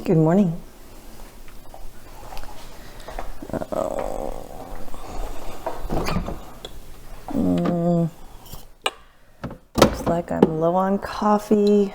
Good morning. Looks like I'm low on coffee.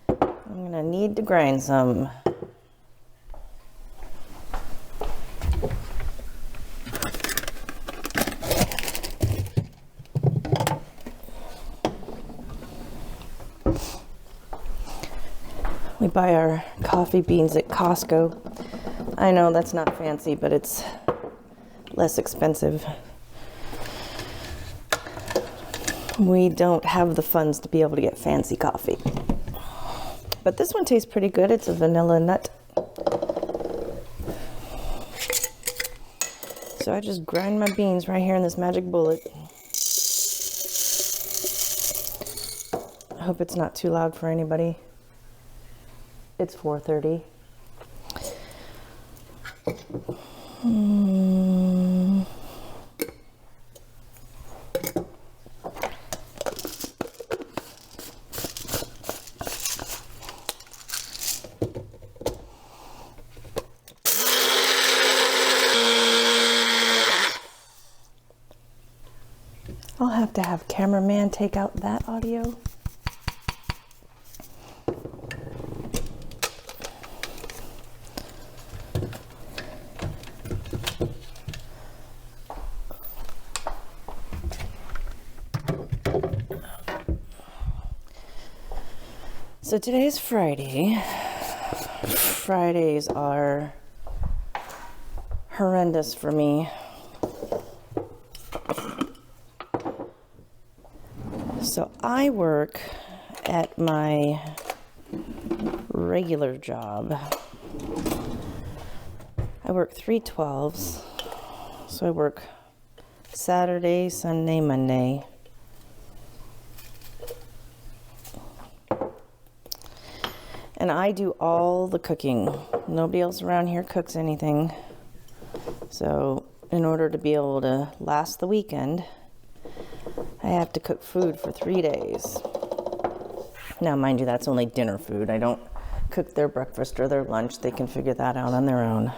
I'm gonna need to grind some. We buy our coffee beans at Costco. I know that's not fancy, but it's less expensive. We don't have the funds to be able to get fancy coffee. But this one tastes pretty good. It's a vanilla nut. So I just grind my beans right here in this magic bullet. I hope it's not too loud for anybody. It's 4:30. I'll have to have cameraman take out that audio. So today's Friday. Fridays are horrendous for me. So I work at my regular job. I work 3/12s. So I work Saturday, Sunday, Monday. And I do all the cooking. Nobody else around here cooks anything. So in order to be able to last the weekend, I have to cook food for 3 days. Now, mind you, that's only dinner food. I don't cook their breakfast or their lunch. They can figure that out on their own.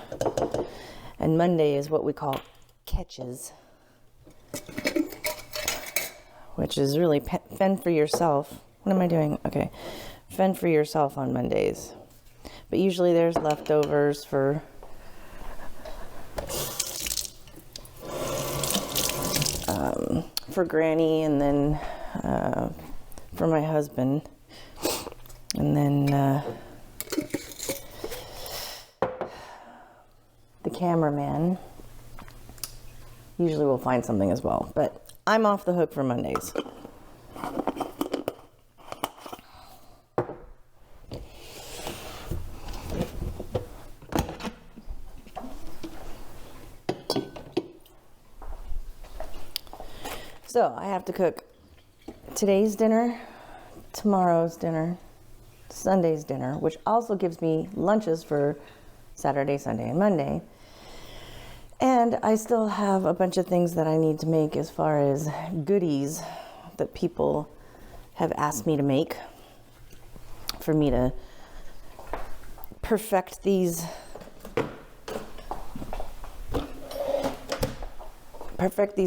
And Monday is what we call catches, which is really fend for yourself. What am I doing? Okay. Fend for yourself on Mondays. But usually there's leftovers for Granny, and then for my husband, and then the cameraman usually will find something as well. But I'm off the hook for Mondays. So I have to cook today's dinner, tomorrow's dinner, Sunday's dinner, which also gives me lunches for Saturday, Sunday, and Monday. And I still have a bunch of things that I need to make as far as goodies that people have asked me to make for me to perfect these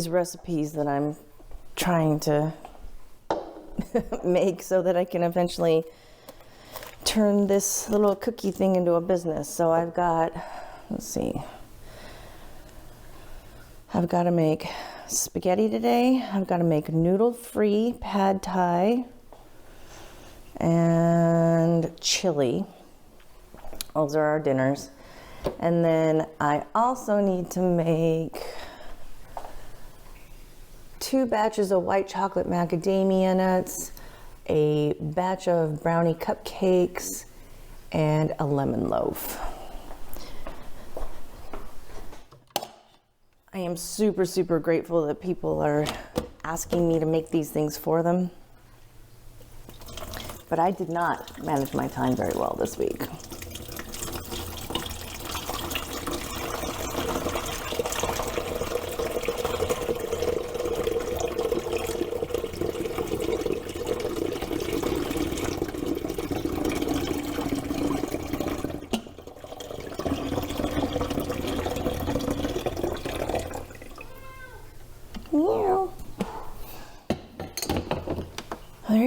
recipes that I'm trying to make so that I can eventually turn this little cookie thing into a business. So I've got, let's see, I've got to make spaghetti today. I've got to make noodle-free pad thai and chili. Those are our dinners. And then I also need to make 2 batches of white chocolate macadamia nuts, a batch of brownie cupcakes, and a lemon loaf. I am super, super grateful that people are asking me to make these things for them. But I did not manage my time very well this week.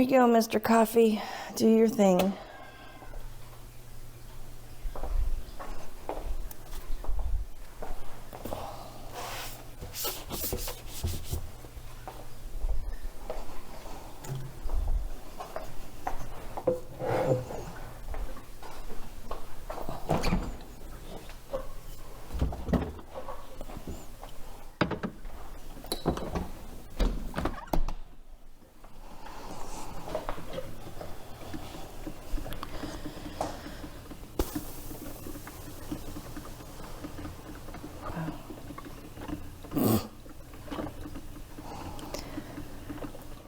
you go, Mr. Coffee. Do your thing.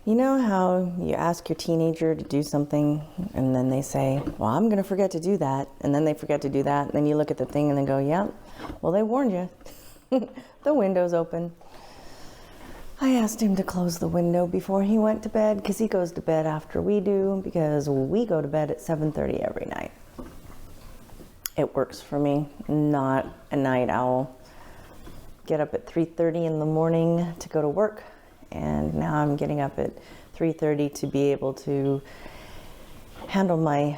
You know how you ask your teenager to do something and then they say, well, I'm going to forget to do that. And then they forget to do that. And then you look at the thing and they go, yeah, well, they warned you. The window's open. I asked him to close the window before he went to bed because he goes to bed after we do, because we go to bed at 7:30 every night. It works for me, not a night owl. Get up at 3:30 in the morning to go to work. And now I'm getting up at 3:30 to be able to handle my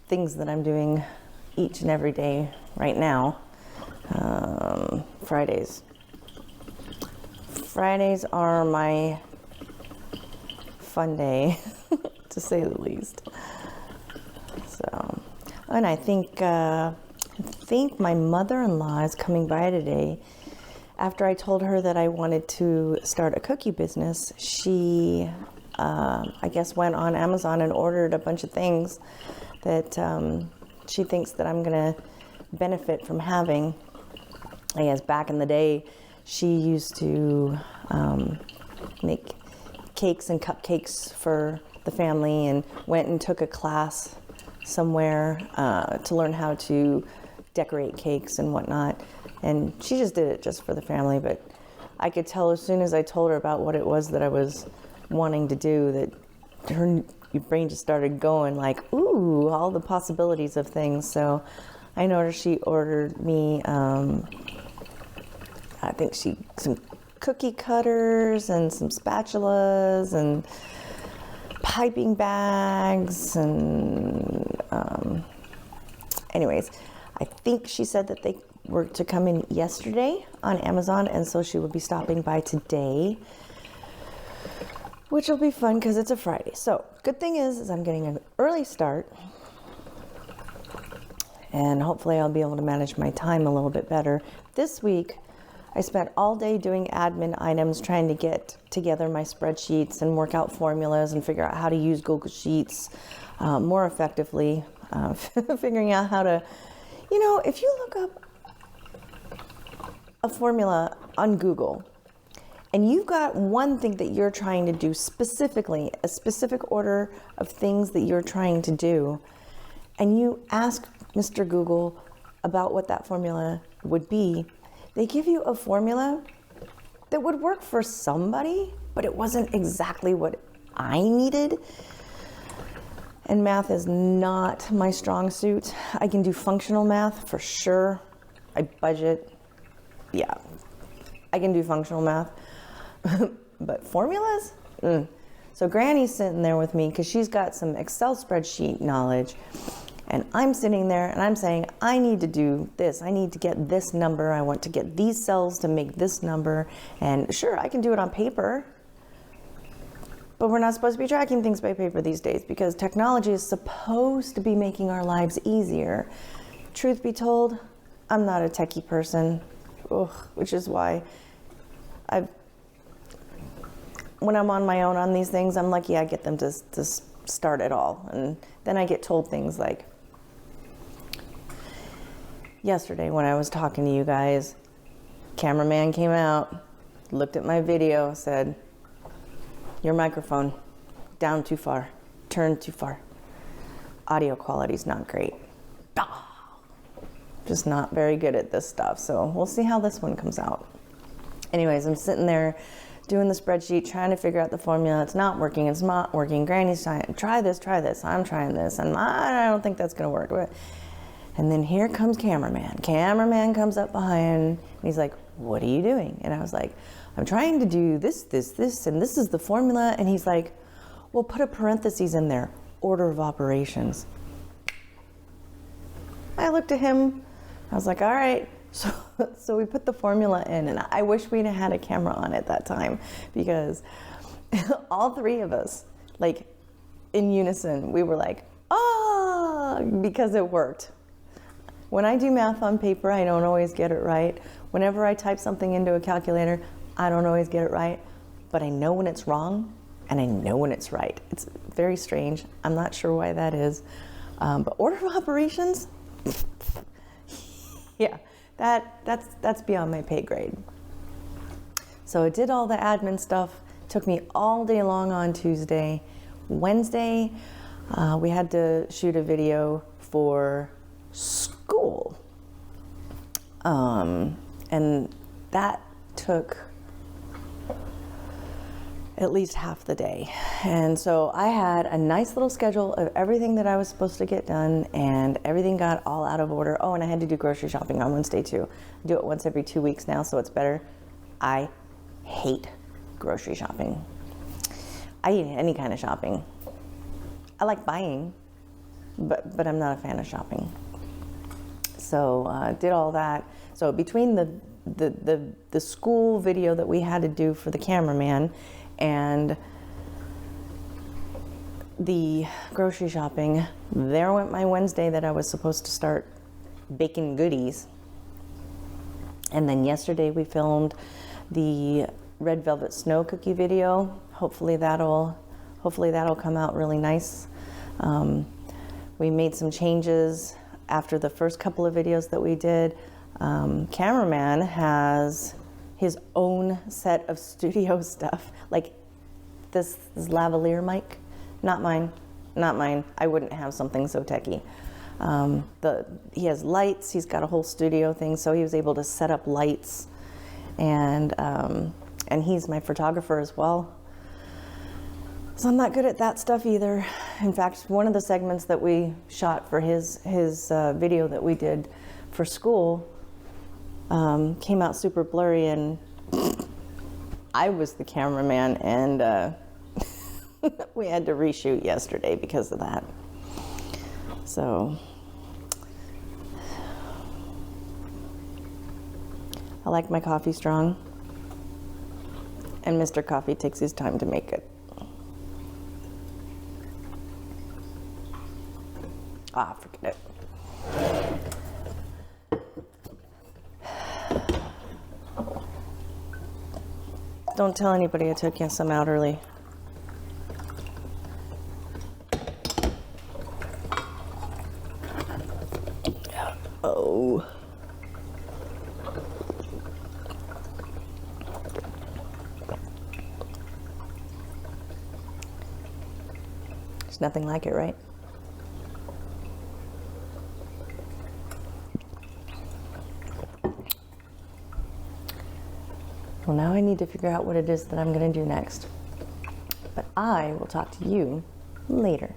things that I'm doing each and every day right now. Fridays are my fun day, to say the least. So, and I think my mother-in-law is coming by today. After I told her that I wanted to start a cookie business, she, I guess, went on Amazon and ordered a bunch of things that she thinks that I'm going to benefit from having. I guess back in the day, she used to make cakes and cupcakes for the family and went and took a class somewhere to learn how to decorate cakes and whatnot. And she just did it just for the family, but I could tell as soon as I told her about what it was that I was wanting to do that her brain just started going like, ooh, all the possibilities of things. So I noticed she ordered me, I think some cookie cutters and some spatulas and piping bags and anyways, I think she said that they were to come in yesterday on Amazon, and so she will be stopping by today, which will be fun because it's a Friday. So good thing is I'm getting an early start, and hopefully I'll be able to manage my time a little bit better. This week I spent all day doing admin items, trying to get together my spreadsheets and work out formulas and figure out how to use Google Sheets more effectively, figuring out how to, if you look up a formula on Google and you've got one thing that you're trying to do specifically, a specific order of things that you're trying to do, and you ask Mr. Google about what that formula would be, they give you a formula that would work for somebody, but it wasn't exactly what I needed. And math is not my strong suit. I can do functional math for sure. I budget. Yeah, I can do functional math, but formulas? So Granny's sitting there with me because she's got some Excel spreadsheet knowledge, and I'm sitting there and I'm saying, I need to do this. I need to get this number. I want to get these cells to make this number. And sure, I can do it on paper, but we're not supposed to be tracking things by paper these days because technology is supposed to be making our lives easier. Truth be told, I'm not a techie person. Which is why when I'm on my own on these things, I'm lucky I get them to start it all. And then I get told things like, yesterday when I was talking to you guys, cameraman came out, looked at my video, said, your microphone, down too far, turned too far. Audio quality's not great. Just not very good at this stuff. So we'll see how this one comes out. Anyways, I'm sitting there doing the spreadsheet, trying to figure out the formula. It's not working. It's not working. Granny's trying, try this. I'm trying this. And I don't think that's going to work. And then here comes cameraman. Cameraman comes up behind and he's like, what are you doing? And I was like, I'm trying to do this, and this is the formula. And he's like, well, put a parentheses in there, order of operations. I looked at him, I was like, all right. So we put the formula in, and I wish we'd had a camera on at that time, because all three of us, like in unison, we were like, because it worked. When I do math on paper, I don't always get it right. Whenever I type something into a calculator, I don't always get it right, but I know when it's wrong and I know when it's right. It's very strange. I'm not sure why that is. But order of operations, yeah, that's beyond my pay grade. So I did all the admin stuff. Took me all day long on Tuesday. Wednesday, we had to shoot a video for school. And that took at least half the day. And so I had a nice little schedule of everything that I was supposed to get done, and everything got all out of order. Oh, and I had to do grocery shopping on Wednesday too. I do it once every 2 weeks now, so it's better. I hate grocery shopping. I hate any kind of shopping. I like buying, but I'm not a fan of shopping. So did all that. So between the school video that we had to do for the cameraman and the grocery shopping, there went my Wednesday that I was supposed to start baking goodies. And then yesterday we filmed the Red Velvet Snow cookie video. Hopefully that'll come out really nice. We made some changes after the first couple of videos that we did. Cameraman has his own set of studio stuff, like this lavalier mic, not mine. I wouldn't have something so techy. He has lights. He's got a whole studio thing, so he was able to set up lights, and he's my photographer as well. So I'm not good at that stuff either. In fact, one of the segments that we shot for his video that we did for school came out super blurry, and I was the cameraman, and we had to reshoot yesterday because of that. So I like my coffee strong, and Mr. Coffee takes his time to make it. Forget it. Don't tell anybody I took some out early. Oh. There's nothing like it, right? Well, now I need to figure out what it is that I'm going to do next. But I will talk to you later.